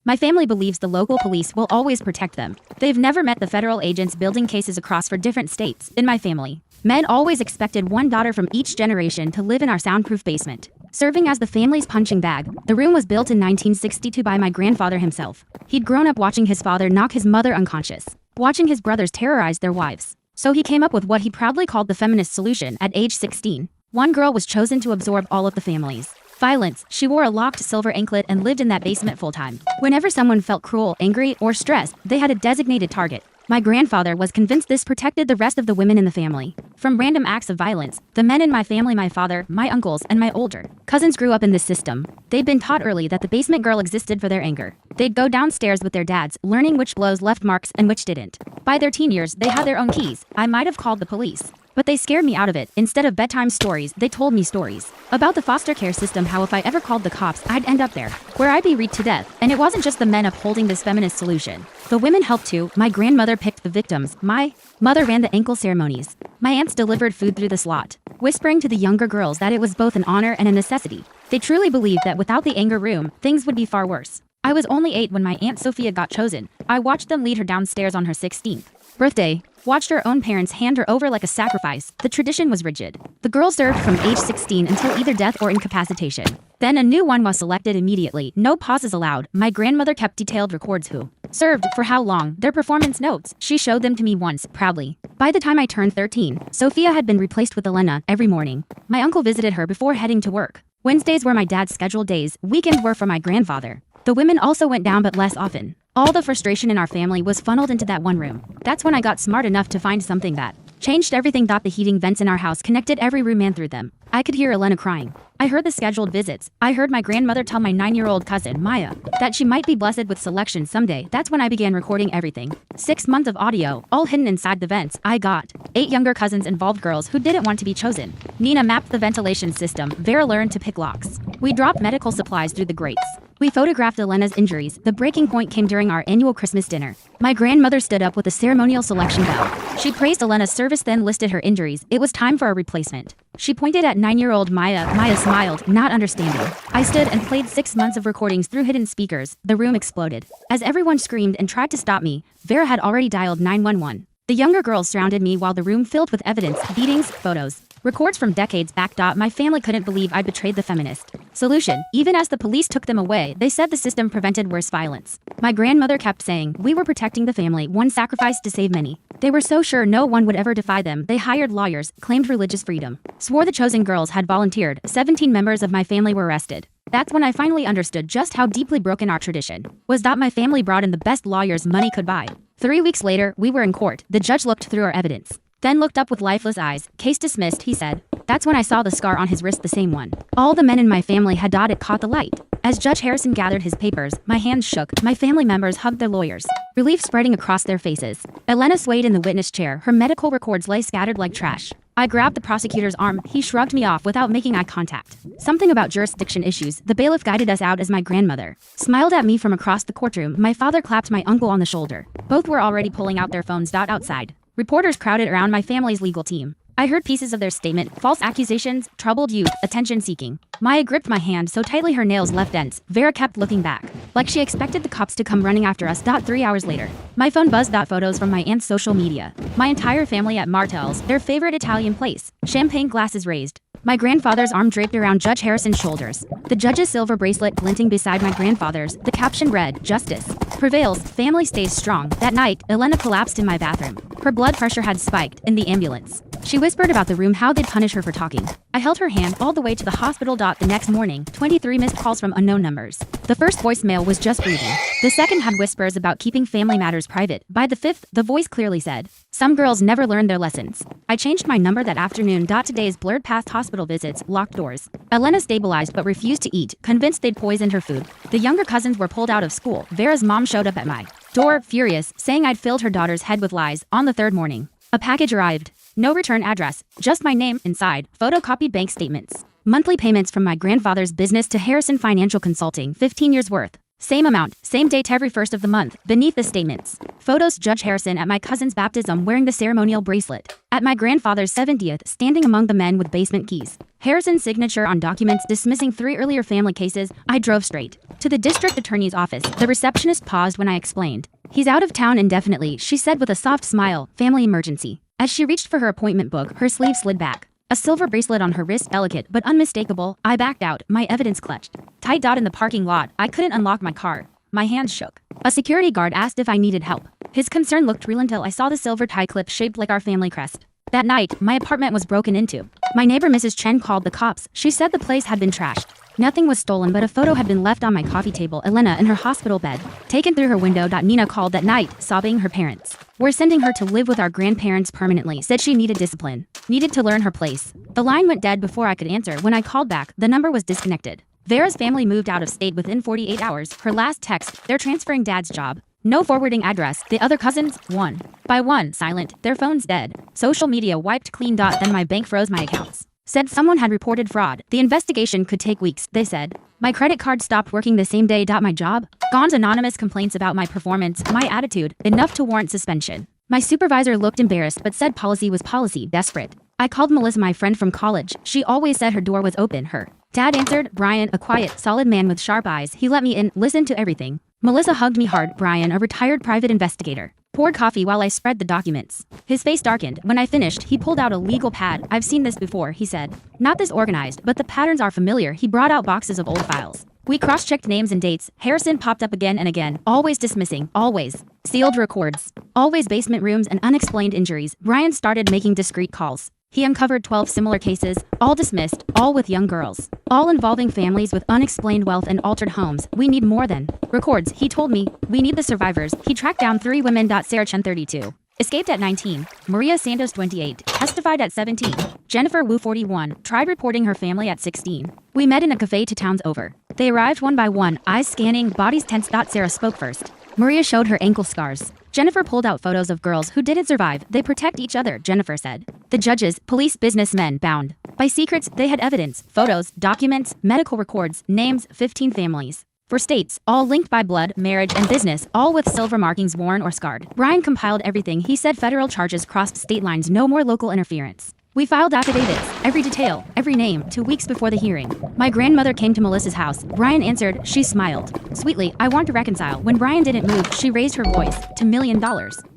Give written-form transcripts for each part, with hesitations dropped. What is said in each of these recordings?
My family believes the local police will always protect them. They've never met the federal agents building cases across for different states. In my family, men always expected one daughter from each generation to live in our soundproof basement, serving as the family's punching bag. The room was built in 1962 by my grandfather himself. He'd grown up watching his father knock his mother unconscious, watching his brothers terrorize their wives. So he came up with what he proudly called the feminist solution. At age 16, one girl was chosen to absorb all of the family's violence. She wore a locked silver anklet and lived in that basement full-time. Whenever someone felt cruel, angry, or stressed, they had a designated target. My grandfather was convinced this protected the rest of the women in the family from random acts of violence. The men in my family, my father, my uncles, and my older cousins grew up in this system. They'd been taught early that the basement girl existed for their anger. They'd go downstairs with their dads, learning which blows left marks and which didn't. By their teen years, they had their own keys. I might have called the police, but they scared me out of it. Instead of bedtime stories, they told me stories about the foster care system, how if I ever called the cops, I'd end up there, where I'd be beat to death. And it wasn't just the men upholding this feminist solution. The women helped too. My grandmother picked the victims. My mother ran the ankle ceremonies. My aunts delivered food through the slot, whispering to the younger girls that it was both an honor and a necessity. They truly believed that without the anger room, things would be far worse. I was only 8 when my Aunt Sophia got chosen. I watched them lead her downstairs on her 16th birthday, watched her own parents hand her over like a sacrifice. The tradition was rigid. The girl served from age 16 until either death or incapacitation. Then a new one was selected immediately. No pauses allowed. My grandmother kept detailed records who served, for how long, their performance notes. She showed them to me once, proudly. By the time I turned 13, Sophia had been replaced with Elena every morning. My uncle visited her before heading to work. Wednesdays were my dad's scheduled days. Weekends were for my grandfather. The women also went down, but less often. All the frustration in our family was funneled into that one room. That's when I got smart enough to find something that changed everything. The heating vents in our house connected every room, and through them, I could hear Elena crying. I heard the scheduled visits. I heard my grandmother tell my 9-year-old cousin, Maya, that she might be blessed with selection someday. That's when I began recording everything. 6 months of audio, all hidden inside the vents. I got 8 younger cousins involved, girls who didn't want to be chosen. Nina mapped the ventilation system. Vera learned to pick locks. We dropped medical supplies through the grates. We photographed Elena's injuries. The breaking point came during our annual Christmas dinner. My grandmother stood up with a ceremonial selection bell. She praised Elena's service, then listed her injuries. It was time for a replacement. She pointed at 9-year-old Maya. Maya smiled, not understanding. I stood and played 6 months of recordings through hidden speakers. The room exploded. As everyone screamed and tried to stop me, Vera had already dialed 911. The younger girls surrounded me while the room filled with evidence, beatings, photos, records from decades back. My family couldn't believe I'd betrayed the feminist solution. Even as the police took them away, they said the system prevented worse violence. My grandmother kept saying, we were protecting the family, one sacrifice to save many. They were so sure no one would ever defy them. They hired lawyers, claimed religious freedom, swore the chosen girls had volunteered. 17 members of my family were arrested. That's when I finally understood just how deeply broken our tradition was. My family brought in the best lawyers money could buy. 3 weeks later, we were in court. The judge looked through our evidence, then looked up with lifeless eyes. Case dismissed, he said. That's when I saw the scar on his wrist, the same one all the men in my family had. It caught the light. As Judge Harrison gathered his papers, my hands shook. My family members hugged their lawyers, relief spreading across their faces. Elena swayed in the witness chair. Her medical records lay scattered like trash. I grabbed the prosecutor's arm. He shrugged me off without making eye contact. Something about jurisdiction issues. The bailiff guided us out as my grandmother smiled at me from across the courtroom. My father clapped my uncle on the shoulder. Both were already pulling out their phones. Outside, reporters crowded around my family's legal team. I heard pieces of their statement: false accusations, troubled youth, attention seeking. Maya gripped my hand so tightly her nails left dents. Vera kept looking back, like she expected the cops to come running after us. 3 hours later, my phone buzzed. Photos from my aunt's social media. My entire family at Martel's, their favorite Italian place. Champagne glasses raised. My grandfather's arm draped around Judge Harrison's shoulders. The judge's silver bracelet glinting beside my grandfather's. The caption read, "Justice prevails, family stays strong." That night, Elena collapsed in my bathroom. Her blood pressure had spiked. In the ambulance, she whispered about the room, how they'd punish her for talking. I held her hand all the way to the hospital. The next morning, 23 missed calls from unknown numbers. The first voicemail was just breathing. The second had whispers about keeping family matters private. By the fifth, the voice clearly said, some girls never learn their lessons. I changed my number that afternoon. Today's blurred past hospital visits, locked doors. Elena stabilized but refused to eat, convinced they'd poisoned her food. The younger cousins were pulled out of school. Vera's mom showed up at my door, furious, saying I'd filled her daughter's head with lies. On the third morning, a package arrived. No return address, just my name inside, photocopied bank statements. Monthly payments from my grandfather's business to Harrison Financial Consulting, 15 years worth. Same amount, same date every first of the month. Beneath the statements. Photos: Judge Harrison at my cousin's baptism wearing the ceremonial bracelet. At my grandfather's 70th, standing among the men with basement keys. Harrison's signature on documents dismissing 3 earlier family cases. I drove straight to the district attorney's office. The receptionist paused when I explained. He's out of town indefinitely, she said with a soft smile. Family emergency. As she reached for her appointment book, her sleeve slid back. A silver bracelet on her wrist, delicate but unmistakable. I backed out, my evidence clutched. Tight. In the parking lot, I couldn't unlock my car. My hands shook. A security guard asked if I needed help. His concern looked real until I saw the silver tie clip shaped like our family crest. That night, my apartment was broken into. My neighbor Mrs. Chen called the cops. She said the place had been trashed. Nothing was stolen, but a photo had been left on my coffee table. Elena in her hospital bed, taken through her window. Nina called that night, sobbing. Her parents were sending her to live with our grandparents permanently. Said she needed discipline, needed to learn her place. The line went dead before I could answer. When I called back, the number was disconnected. Vera's family moved out of state within 48 hours. Her last text: they're transferring dad's job. No forwarding address. The other cousins, one by one, silent. Their phones dead. Social media wiped clean. Then my bank froze my accounts. Said someone had reported fraud. The investigation could take weeks, they said. My credit card stopped working the same day. My job gone. Anonymous complaints about my performance, my attitude, enough to warrant suspension. My supervisor looked embarrassed but said policy was policy. Desperate, I called Melissa, my friend from college. She always said her door was open. Her dad answered. Brian, a quiet, solid man with sharp eyes. He let me in, listened to everything. Melissa hugged me hard. Brian, a retired private investigator, poured coffee while I spread the documents. His face darkened. When I finished, he pulled out a legal pad. I've seen this before, he said. Not this organized, but the patterns are familiar. He brought out boxes of old files. We cross-checked names and dates. Harrison popped up again and again. Always dismissing. Always sealed records. Always basement rooms and unexplained injuries. Brian started making discreet calls. He uncovered 12 similar cases, all dismissed, all with young girls, all involving families with unexplained wealth and altered homes. We need more than records, he told me. We need the survivors. He tracked down 3 women. Sarah Chen, 32, escaped at 19. Maria Santos, 28, testified at 17. Jennifer Wu, 41, tried reporting her family at 16. We met in a cafe 2 towns over. They arrived one by one, eyes scanning, bodies tense. Sarah spoke first. Maria showed her ankle scars. Jennifer pulled out photos of girls who didn't survive. They protect each other, Jennifer said. The judges, police, businessmen, bound by secrets. They had evidence, photos, documents, medical records, names. 15 families. 4 states, all linked by blood, marriage, and business, all with silver markings worn or scarred. Brian compiled everything. He said federal charges crossed state lines. No more local interference. We filed affidavits, every detail, every name, 2 weeks before the hearing. My grandmother came to Melissa's house. Brian answered. She smiled sweetly. I want to reconcile. When Brian didn't move, she raised her voice to $1 million.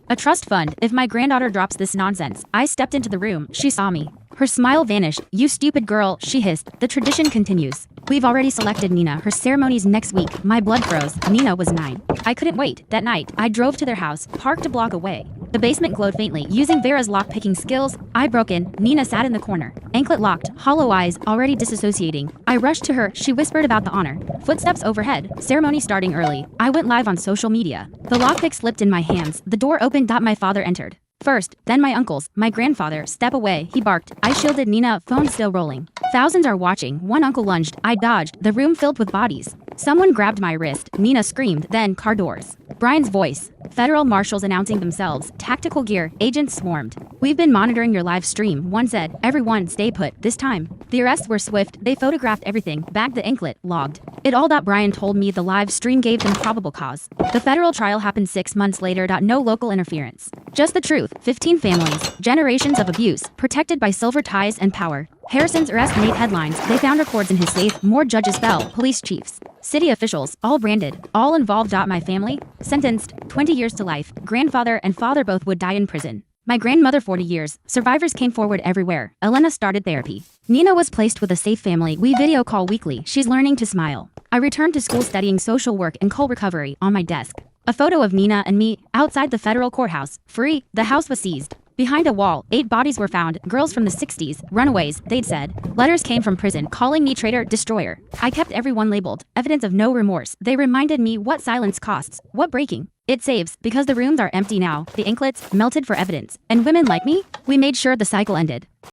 A trust fund. If my granddaughter drops this nonsense. I stepped into the room. She saw me. Her smile vanished. You stupid girl, she hissed. The tradition continues. We've already selected Nina. Her ceremony's next week. My blood froze. Nina was 9. I couldn't wait. That night, I drove to their house, parked a block away. The basement glowed faintly. Using Vera's lock-picking skills, I broke in. Nina sat in the corner, anklet locked, hollow eyes, already disassociating. I rushed to her. She whispered about the honor. Footsteps overhead. Ceremony starting early. I went live on social media. The lockpick slipped in my hands. The door opened. My father entered. First, then my uncles, my grandfather. Step away, he barked. I shielded Nina, phone still rolling. Thousands are watching. One uncle lunged. I dodged. The room filled with bodies. Someone grabbed my wrist. Nina screamed. Then, car doors. Brian's voice. Federal marshals announcing themselves. Tactical gear. Agents swarmed. We've been monitoring your live stream, one said. Everyone, stay put. This time. The arrests were swift. They photographed everything. Bagged the anklet. Logged it all. Brian told me the live stream gave them probable cause. The federal trial happened 6 months later. No local interference. Just the truth. 15 families. Generations of abuse. Protected by silver ties and power. Harrison's arrest made headlines. They found records in his safe. More judges fell. Police chiefs. City officials. All branded. All involved. My family. Sentenced. 20 years to life. Grandfather and father both would die in prison. My grandmother 40 years. Survivors came forward everywhere. Elena started therapy. Nina was placed with a safe family. We video call weekly. She's learning to smile. I returned to school studying social work and coal recovery. On my desk, a photo of Nina and me outside the federal courthouse. Free. The house was seized. Behind a wall, 8 bodies were found. Girls from the 60s, runaways, they'd said. Letters came from prison calling me traitor, destroyer. I kept everyone labeled. Evidence of no remorse. They reminded me what silence costs, what breaking it saves, because the rooms are empty now. The anklets melted for evidence. And women like me? We made sure the cycle ended.